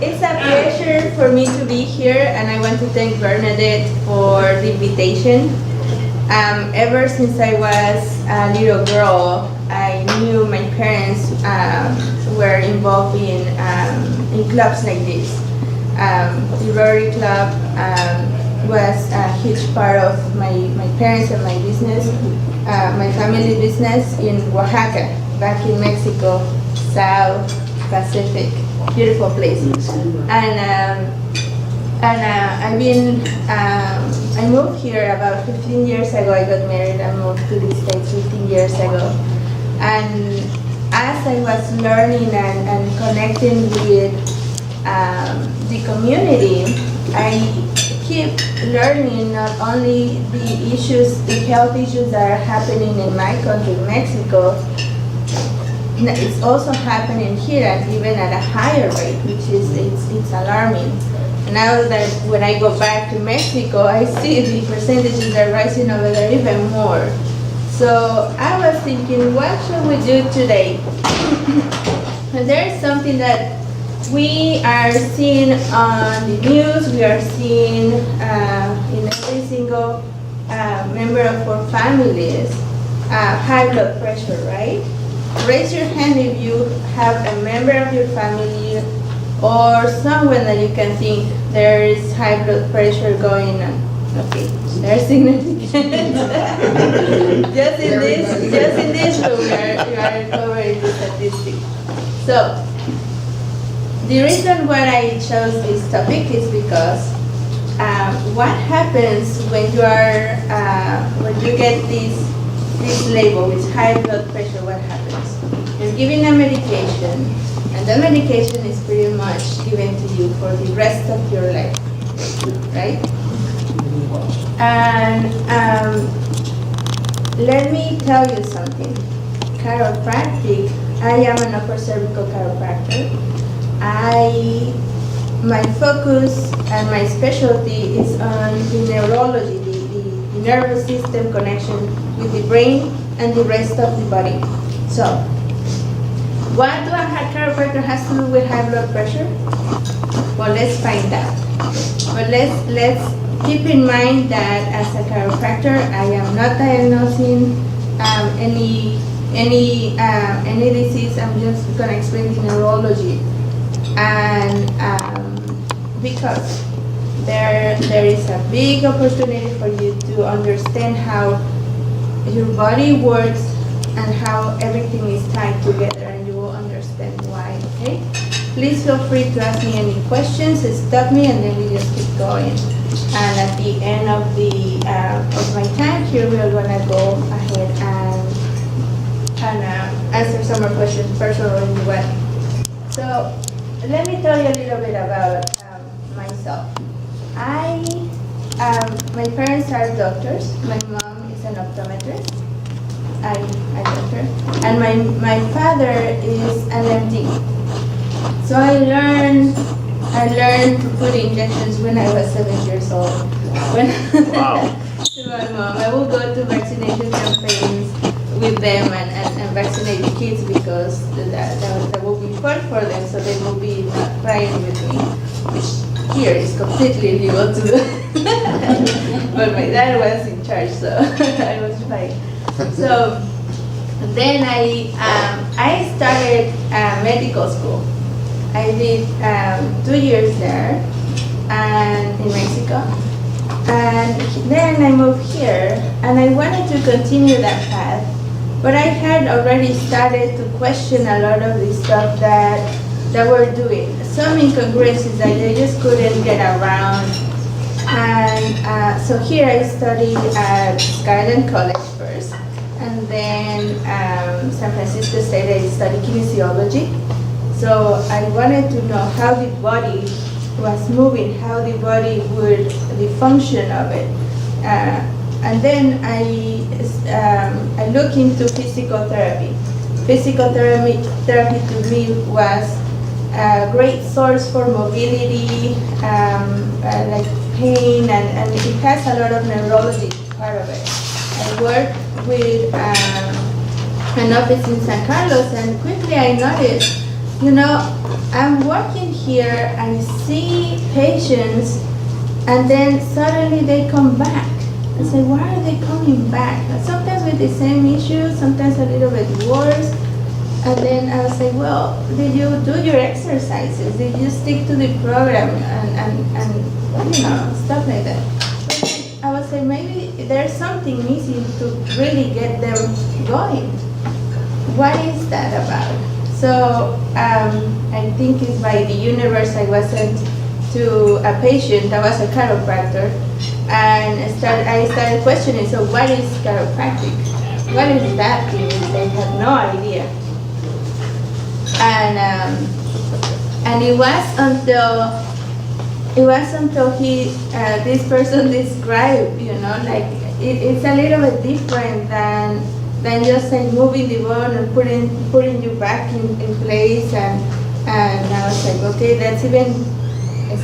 It's a pleasure for me to be here, and I want to thank Bernadette for the invitation. Ever since I was a little girl, I knew my parents were involved in clubs like this. The Rotary Club was a huge part of my parents and my business, my family business in Oaxaca, back in Mexico, South Pacific, beautiful place. I moved here about 15 years ago. I got married and moved to the States 15 years ago. And as I was learning and connecting with the community, I keep learning not only the issues, the health issues that are happening in my country, Mexico. It's also happening here, and even at a higher rate, which is it's alarming. Now that when I go back to Mexico, I see the percentages are rising over there even more. So I was thinking, what should we do today? And there is something that we are seeing on the news, we are seeing in every single member of our families, high blood pressure, right? Raise your hand if you have a member of your family or someone that you can think there is high blood pressure going on. Okay, they're significant. just in this room, you are covering the statistics. So, the reason why I chose this topic is because what happens when you are when you get this label with high blood pressure? What happens? You're given a medication, and the medication is pretty much given to you for the rest of your life, right? And let me tell you something. Chiropractic. I am an upper cervical chiropractor. My focus and my specialty is on the neurology, the nervous system connection with the brain and the rest of the body. So, what do a chiropractor has to do with high blood pressure? Well, let's find out. But let's keep in mind that as a chiropractor, I am not diagnosing any disease. I'm just going to explain the neurology. And because there is a big opportunity for you to understand how your body works and how everything is tied together, and you will understand why, okay? Please feel free to ask me any questions, stop me, and then we just keep going. And at the end of my time here, we are gonna go ahead and answer some more questions personally. So, let me tell you a little bit about myself. My parents are doctors. My mom is an optometrist, a doctor, and my father is an MD. So I learned to put injections when I was 7 years old. Wow. To my mom, I will go to vaccination campaigns with them and vaccinate the kids because that will be fun for them, so they will be not crying with me, which here is completely illegal to do. But my dad was in charge, so I was fine. So then I started medical school. I did 2 years there and in Mexico. And then I moved here, and I wanted to continue that path. But I had already started to question a lot of the stuff that we're doing. Some incongruencies that I just couldn't get around. And so here I studied at Skyline College first. And then San Francisco State, I studied kinesiology. So I wanted to know how the body was moving, how the body would, the function of it. And then I looked into physical therapy. Physical therapy to me was a great source for mobility, like pain, and it has a lot of neurology part of it. I worked with an office in San Carlos, and quickly I noticed you know, I'm working here, I see patients, and then suddenly they come back. I say, why are they coming back? Sometimes with the same issue, sometimes a little bit worse. And then I was like, well, did you do your exercises? Did you stick to the program and you know, stuff like that? I would say maybe there's something missing to really get them going. What is that about? So I think it's by the universe I was sent to a patient that was a chiropractor, and I started questioning, so what is chiropractic? What is that? They had no idea. And it was until this person described, you know, like it's a little bit different than just like moving the bone and putting you back in place, and I was like, okay, that's even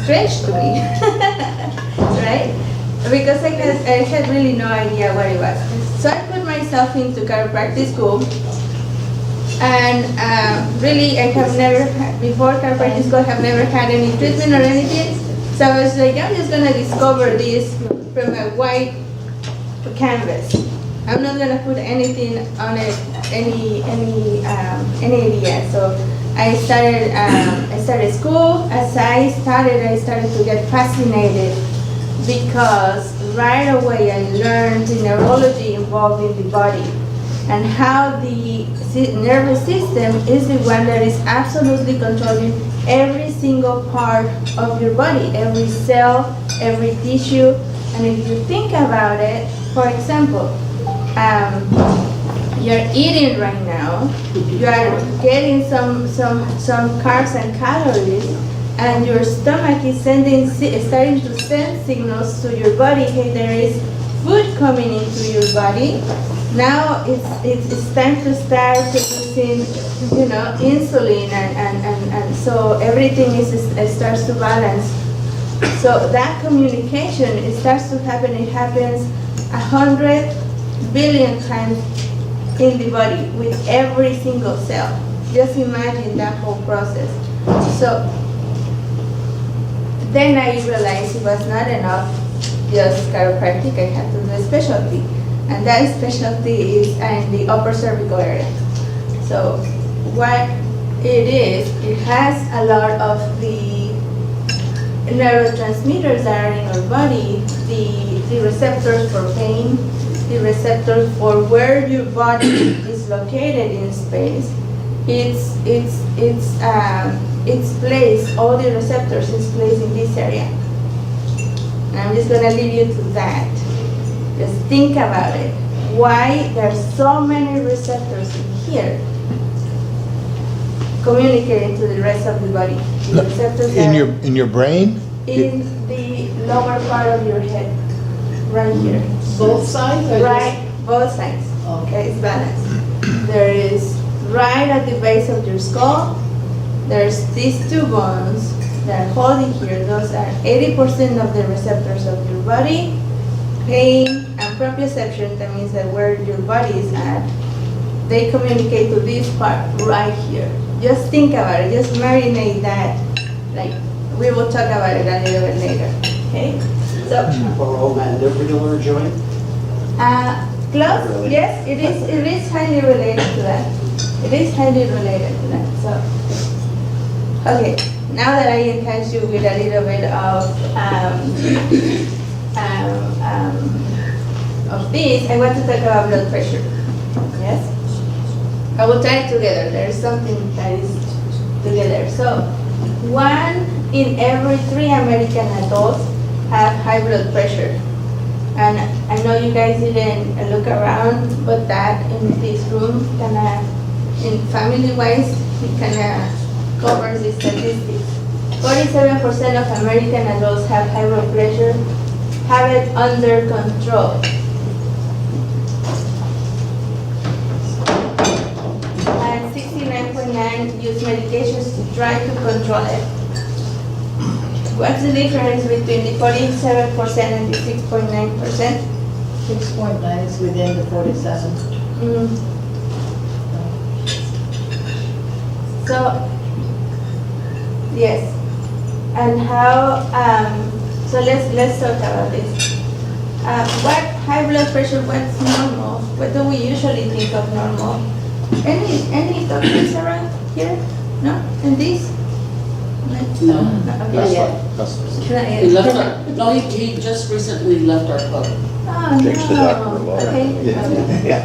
strange to me, right? Because I had really no idea what it was. So I put myself into chiropractic school. And really, I have never had, before chiropractic school, I have never had any treatment or anything. So I was like, I'm just gonna discover this from a white canvas. I'm not gonna put anything on it, any idea. So I started school. As I started to get fascinated, because right away I learned the neurology involved in the body, and how the nervous system is the one that is absolutely controlling every single part of your body, every cell, every tissue. And if you think about it, for example, you're eating right now, you are getting some carbs and calories, and your stomach is starting to send signals to your body, hey, there is food coming into your body. Now it's time to start producing, you know, insulin, and so everything starts to balance. So that communication, it starts to happen. It happens 100 billion times in the body with every single cell. Just imagine that whole process. So then I realized it was not enough just chiropractic. I had to do a specialty. And that specialty is in the upper cervical area. So what it is, it has a lot of the neurotransmitters that are in our body, the receptors for pain, the receptors for where your body is located in space. It's placed, all the receptors is placed in this area. And I'm just gonna leave you to that. Just think about it. Why there's so many receptors in here communicating to the rest of the body? The receptors in your brain? In the lower part of your head, right here. Both sides? Or Right, both sides. Okay. It's balanced. There is right at the base of your skull. There's these two bones that are holding here. Those are 80% of the receptors of your body. Pain and proprioception, that means that where your body is at, they communicate to this part right here. Just think about it, just marinate that. Like, we will talk about it a little bit later, okay? So, Temporal joint? close, Really? yes, it is highly related to that. It is highly related to that, so. Okay, now that I encourage you with a little bit of this, I want to talk about blood pressure. Yes? I will tie it together. There is something that is together. So, 1 in every 3 American adults have high blood pressure. And I know you guys didn't look around, but that in this room, in family-wise, it covers the statistics. 47% of American adults have high blood pressure, have it under control. And 69.9% use medications to try to control it. What's the difference between the 47% and the 6.9%? 6.9 is within the 47. So Yes. And how, so let's talk about this. What high blood pressure, what's normal? What do we usually think of normal? Any doctors around here? No? And this? No. Okay. Yeah. He left our, no, he just recently left our club. Oh, Takes the doctor a no. lot. Okay. Yeah.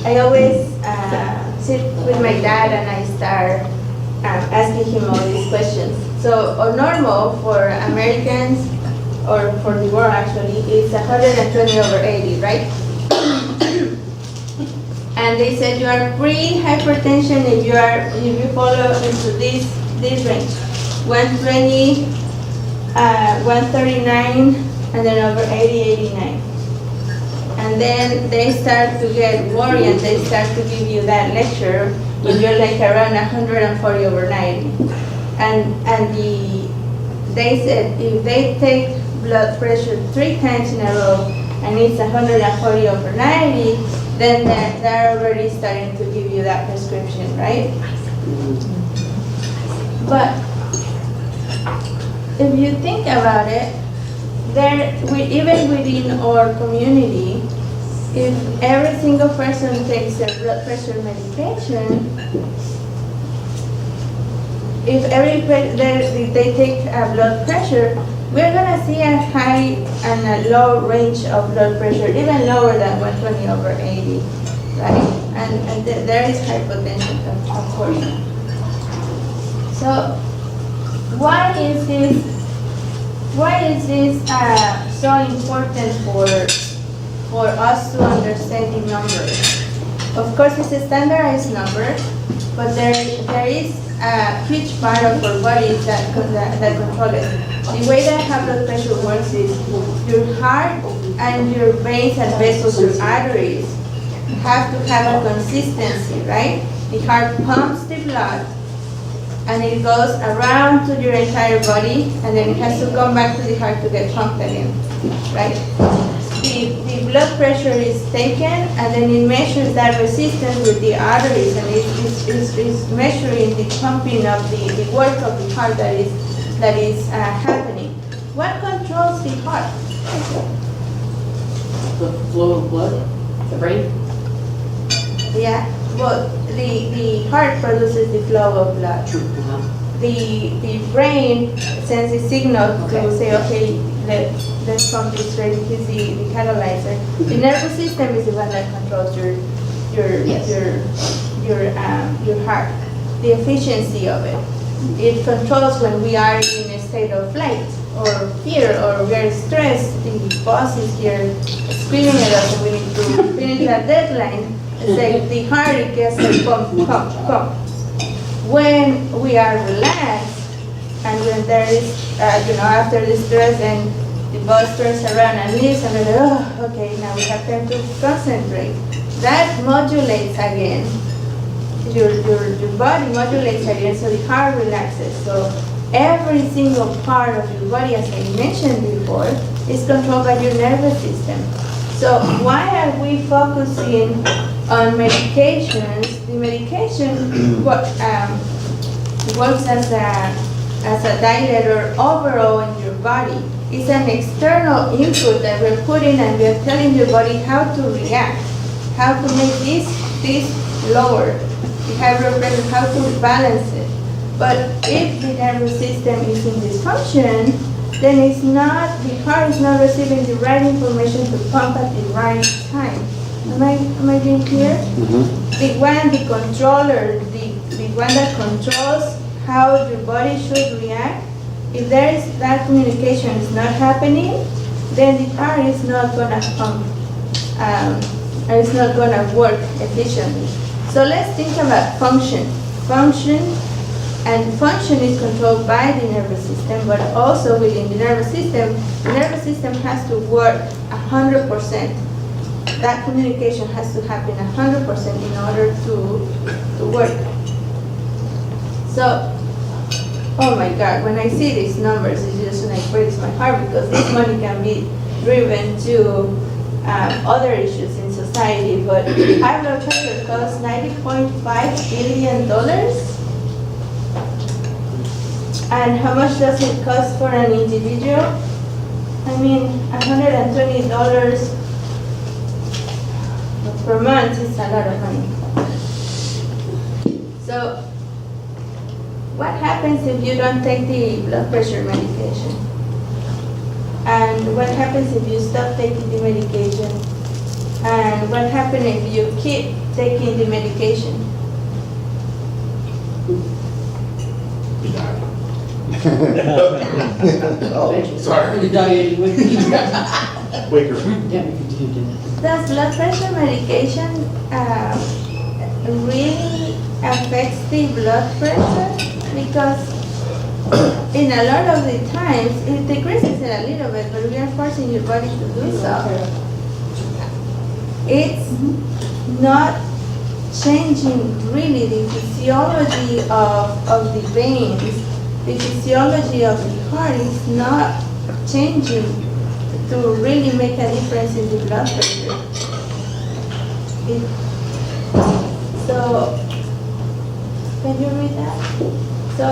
I always sit with my dad and I start asking him all these questions. So, normal for Americans, or for the world actually, is 120/80, right? And they said you are pre-hypertension if you follow into this range, 120, 139, and then over 80, 89. And then they start to get worried and they start to give you that lecture when you're like around 140/90. And they said if they take blood pressure 3 times in a row and it's 140/90, then they're already starting to give you that prescription, right? But if you think about it, even within our community, if every single person takes their blood pressure medication, if they take blood pressure, we're gonna see a high and a low range of blood pressure, even lower than 120/80, right? And there is hypotension, of course. So why is this so important for us to understand the numbers? Of course, it's a standardized number, but there is a huge part of our body that control it. The way that high blood pressure works is your heart and your veins and vessels, your arteries, have to have a consistency, right? The heart pumps the blood and it goes around to your entire body, and then it has to come back to the heart to get pumped again, right? The blood pressure is taken, and then it measures that resistance with the arteries, and it's measuring the pumping of the work of the heart that is happening. What controls the heart? The flow of blood, the brain. Yeah, well, the heart produces the flow of blood. The brain sends a signal to say, okay, let's pump this straight. It's the catalyzer. The nervous system is the one that controls your heart, the efficiency of it. It controls when we are in a state of flight or fear or we are stressed. The boss is here screaming at us and we need to finish that deadline. It's like the heart, it gets like pump, pump, pump. When we are relaxed and when there is, after the stress and the boss turns around and leaves and we're like, oh, okay, now we have time to concentrate. That modulates again. Your body modulates again, so the heart relaxes. So every single part of your body, as I mentioned before, is controlled by your nervous system. So why are we focusing on medications? The medication works as a dilator overall in your body. It's an external input that we're putting, and we're telling your body how to react, how to make this lower, the high blood pressure, how to balance it. But if the nervous system is in dysfunction, then the heart is not receiving the right information to pump at the right time. Am I being clear? The controller, the one that controls how your body should react, if that communication is not happening, then the heart is not gonna pump, and it's not gonna work efficiently. So let's think about function. Function is controlled by the nervous system, but also within the nervous system has to work 100%. That communication has to happen 100% in order to work. So, oh my God, when I see these numbers, it just like breaks my heart, because this money can be driven to other issues in society. society, but high blood pressure costs $90.5 billion. And how much does it cost for an individual? I mean, $120 per month is a lot of money. So, what happens if you don't take the blood pressure medication? And what happens if you stop taking the medication? And what happens if you keep taking the medication? Oh, sorry. The diet, Quicker. Does blood pressure medication really affects the blood pressure? Because in a lot of the times, it decreases it a little bit, but we are forcing your body to do so. It's not changing really the physiology of the veins. The physiology of the heart is not changing to really make a difference in the blood pressure. So, can you read that? So,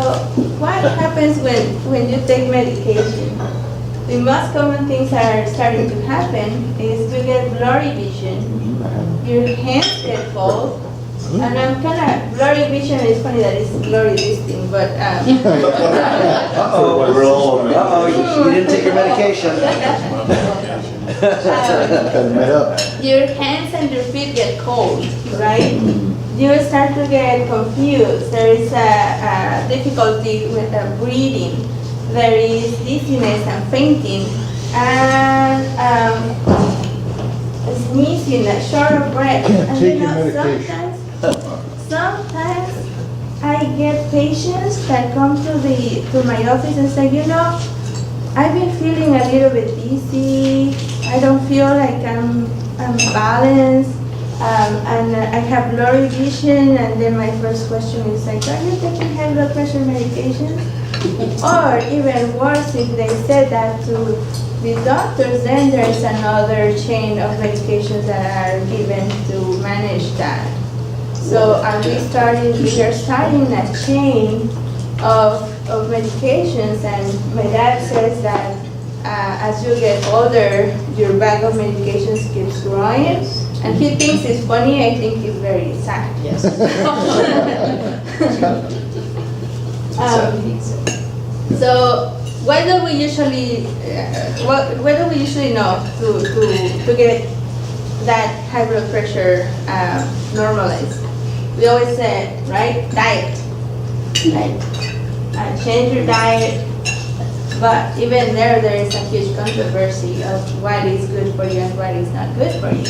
what happens when you take medication? The most common things that are starting to happen is you get blurry vision, your hands get cold, and I'm kind of, blurry vision is funny that it's blurry this thing, but Uh-oh, you didn't take your medication. your hands and your feet get cold, right? You start to get confused. There is a difficulty with breathing. There is dizziness and fainting, and sneezing, short of breath. And Take your medication. sometimes I get patients that come to my office and say, I've been feeling a little bit dizzy. I don't feel like I'm balanced. And I have blurry vision, and then my first question is like, are you taking high blood pressure medication? Or even worse, if they said that to the doctors, then there's another chain of medications that are given to manage that. So we are starting a chain of medications, and my dad says that as you get older, your bag of medications keeps growing. And he thinks it's funny, I think he's very sad. Yes. So what do we usually know to get that high blood pressure normalized? We always say, right, diet. Like, change your diet. But even there is a huge controversy of what is good for you and what is not good for you.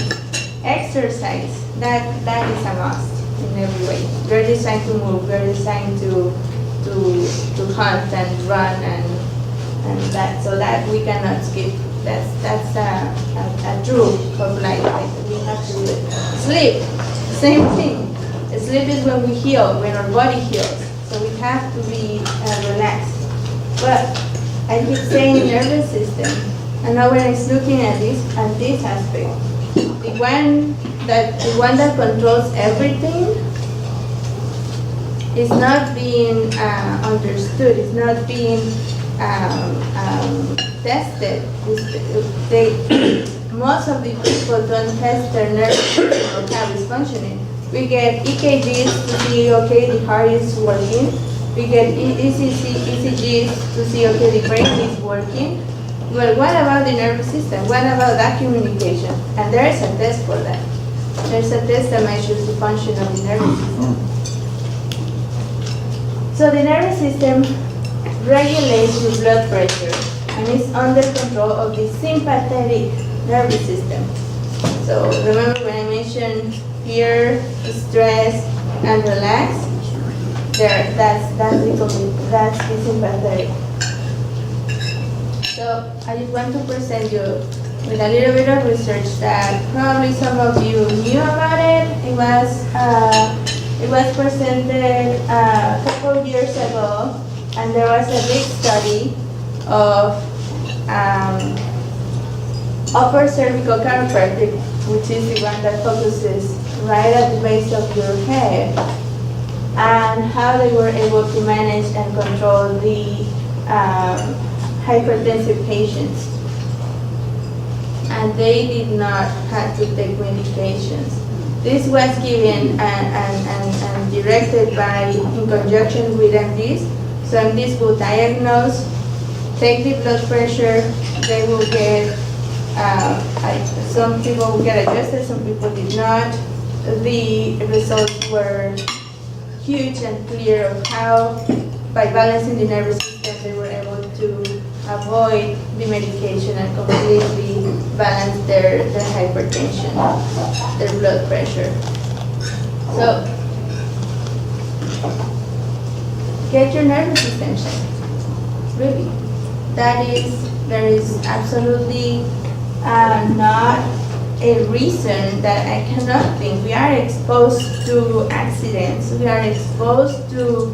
Exercise, that is a must in every way. We're designed to move, we're designed to hunt and run and that, so that we cannot skip. That's a truth of life. We have to do it. Sleep, same thing. Sleep is when we heal, when our body heals. So we have to be relaxed. But I keep saying nervous system, and now when I was looking at this aspect, the one that controls everything is not being understood, is not being tested. Most of the people don't test their nervous system or how it's functioning. We get EKGs to see, okay, the heart is working. We get ECGs to see, okay, the brain is working. Well, what about the nervous system? What about that communication? And there is a test for that. There's a test that measures the function of the nervous system. So the nervous system regulates your blood pressure and is under control of the sympathetic nervous system. So remember when I mentioned fear, stress, and relax? That's the sympathetic. So I just want to present you with a little bit of research that probably some of you knew about it. It was presented a couple of years ago, and there was a big study of upper cervical chiropractic which is the one that focuses right at the base of your head, and how they were able to manage and control the hypertensive patients. And they did not have to take medications. This was given and directed in conjunction with MDs. So MDs will diagnose, take the blood pressure, they will get, some people will get adjusted, some people did not. The results were huge and clear of how, by balancing the nervous system, they were able to avoid the medication and completely balance their hypertension, their blood pressure. So, get your nervous system checked. Really. There is absolutely not a reason that I cannot think. We are exposed to accidents. We are exposed to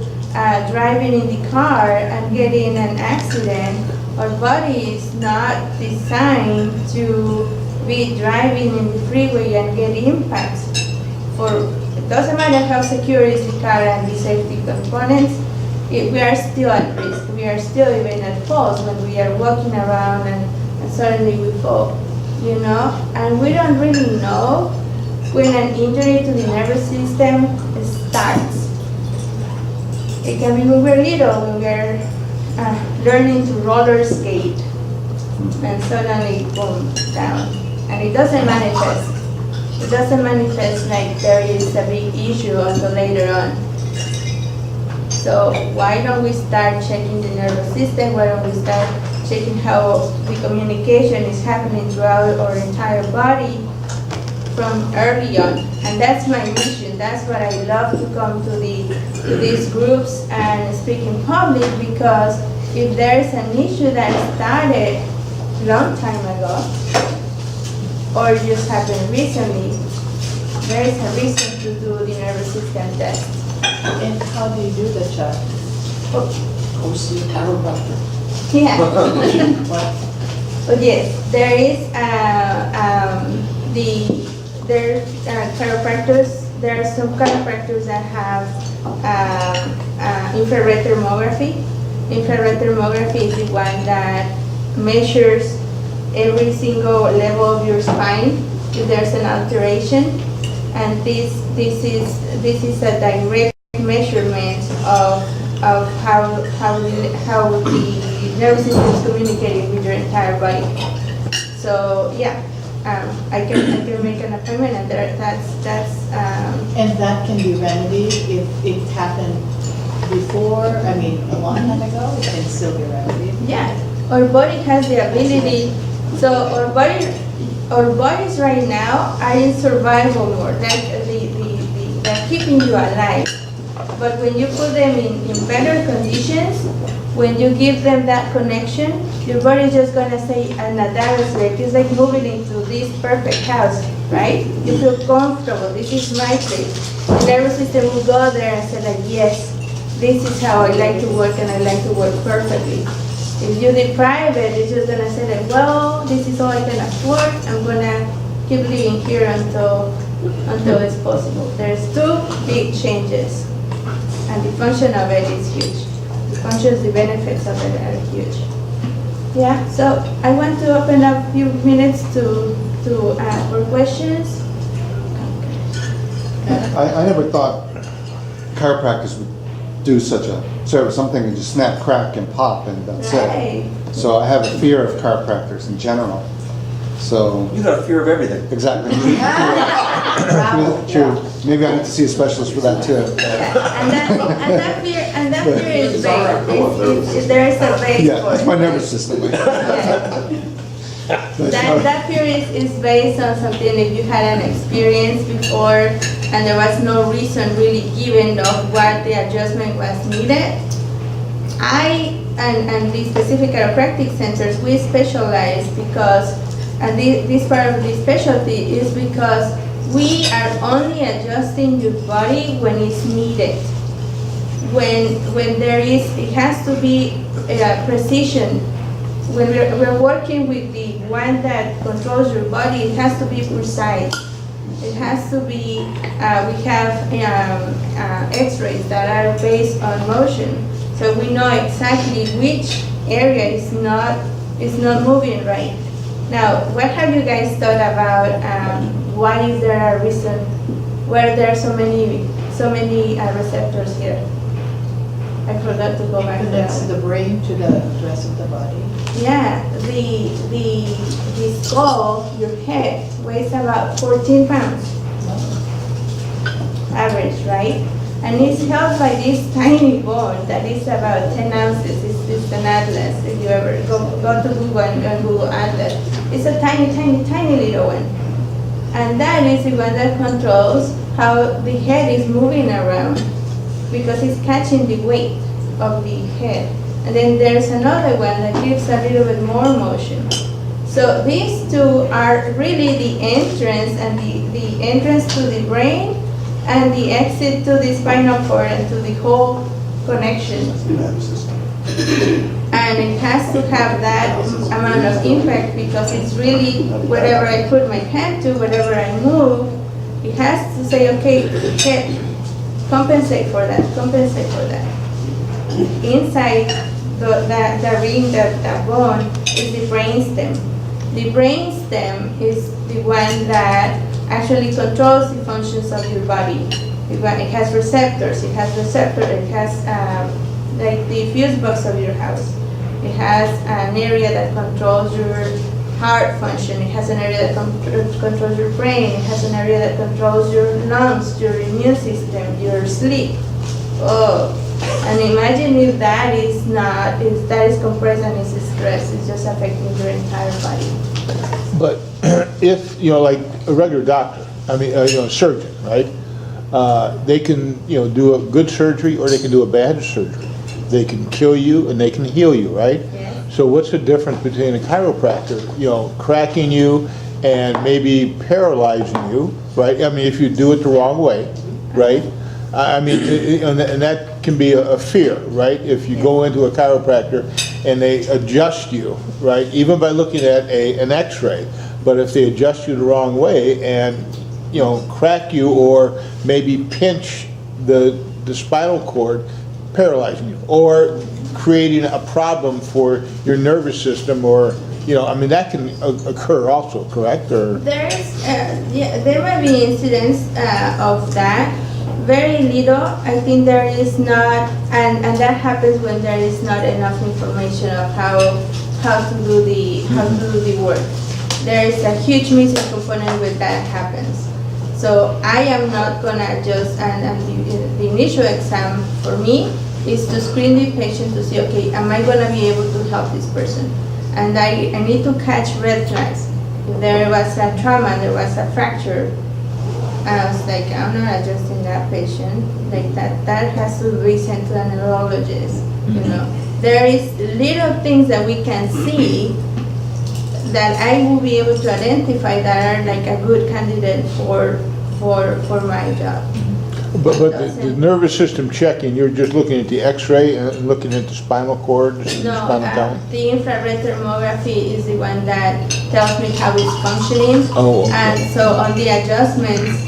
driving in the car and getting an accident. Our body is not designed to be driving in the freeway and get impacts. It doesn't matter how secure is the car and the safety components, we are still at risk. We are still even at fault when we are walking around and suddenly we fall, and we don't really know when an injury to the nervous system starts. It can be when we're little, when we're learning to roller skate, and suddenly boom, down. And it doesn't manifest. It doesn't manifest like there is a big issue until later on. So why don't we start checking the nervous system? Why don't we start checking how the communication is happening throughout our entire body from early on? And that's my mission. That's what I love to come to these groups and speak in public, because if there's an issue that started a long time ago or just happened recently, there is a reason to do the nervous system test. And how do you do the check? Go see a chiropractor. Yeah. What? But yes, there is chiropractors. There are some chiropractors that have infrared thermography. Infrared thermography is the one that measures every single level of your spine if there's an alteration, and this is a direct measurement of how the nervous system is communicating with your entire body. So yeah, I can make an appointment, and that's And that can be remedied if it happened before, a long time ago, it can still be remedied. yeah. Our body has the ability. So our bodies right now are in survival mode. They're keeping you alive. But when you put them in better conditions, when you give them that connection, your body is just gonna say, and that is like, it's like moving into this perfect house, right? You feel comfortable. This is my place. The nervous system will go there and say like, yes, this is how I like to work, and I like to work perfectly. If you deprive it, it's just gonna say like, well, this is all I can afford. I'm gonna keep living here until it's possible. There's two big changes, and the function of it is huge. The benefits of it are huge. Yeah. So I want to open up a few minutes for questions. I never thought chiropractors would do such a service. Something you just snap, crack, and pop, and that's Right. it. So I have a fear of chiropractors in general. So You got a fear of everything. exactly. True. Maybe I need to see a specialist for that too. Yeah. And that fear is based. There is a base Yeah, for it's it. my nervous system. That fear is based on something. If you had an experience before and there was no reason really given of what the adjustment was needed, and the specific chiropractic centers, we specialize because, and this part of the specialty is because we are only adjusting your body when it's needed. When there is, it has to be precision. when we're working with the one that controls your body, it has to be precise. It has to be, we have x-rays that are based on motion. So we know exactly which area is not moving right. Now, what have you guys thought about why is there a reason where there are so many receptors here? I forgot to go back to Connects that. the brain to the rest of the body. Yeah, the skull, your head, weighs about 14 pounds, average, right? And it's held by this tiny bone that is about 10 ounces. It's an atlas. If you ever go to Google and Google atlas, it's a tiny, tiny, tiny little one. And that is the one that controls how the head is moving around, because it's catching the weight of the head. And then there's another one that gives a little bit more motion. So these two are really the entrance, and the entrance to the brain and the exit to the spinal cord and to the whole connection. And it has to have that amount of impact, because it's really whatever I put my hand to, whatever I move, it has to say, okay, head, compensate for that, compensate for that. Inside the ring, that bone, is the brainstem. The brainstem is the one that actually controls the functions of your body. It has receptors. It has like the fuse box of your house. It has an area that controls your heart function. It has an area that controls your brain. It has an area that controls your lungs, your immune system, your sleep. Oh, and imagine if that is compressed and is stressed, it's just affecting your entire body. But if, like a regular doctor, surgeon, right? They can, do a good surgery or they can do a bad surgery. They can kill you and they can heal you, right? Yes. So what's the difference between a chiropractor, cracking you and maybe paralyzing you, right? I mean, if you do it the wrong way, right? And that can be a fear, right? If you go into a chiropractor and they adjust you, right? Even by looking at an x-ray, but if they adjust you the wrong way and, crack you or maybe pinch the spinal cord, paralyzing you, or creating a problem for your nervous system, or, that can occur also, correct? Or There might be incidents of that. Very little. I think there is not, and that happens when there is not enough information of how to do the work. There is a huge missing component when that happens. So I am not gonna just, and the initial exam for me is to screen the patient to see, okay, am I gonna be able to help this person? And I need to catch red flags. If there was a trauma, there was a fracture, I was like, I'm not adjusting that patient. Like that has to be sent to a neurologist. There is little things that we can see that I will be able to identify that are like a good candidate for my job. But the nervous system checking, you're just looking at the x-ray and looking at the spinal cord, the spinal column? The infrared thermography is the one that tells me how it's functioning. Oh, okay. And so on the adjustments,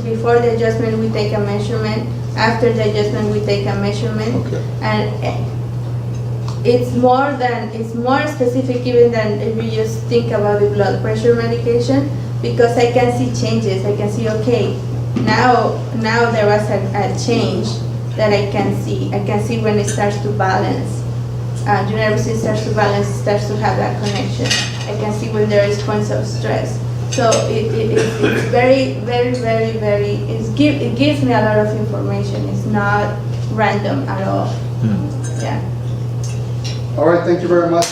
before the adjustment we take a measurement, after the adjustment we take a measurement. Okay. And it's more specific even than if you just think about the blood pressure medication, because I can see changes. I can see, okay, now there was a change that I can see. I can see when it starts to balance. Your nervous system starts to balance, starts to have that connection. I can see when there is points of stress. So it's very, very, very, very, it gives me a lot of information. It's not random at all. Yeah. All right, thank you very much.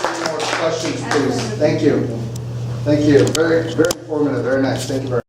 Any more questions, please? Thank you. Thank you. Very, very informative, very nice. Thank you very much.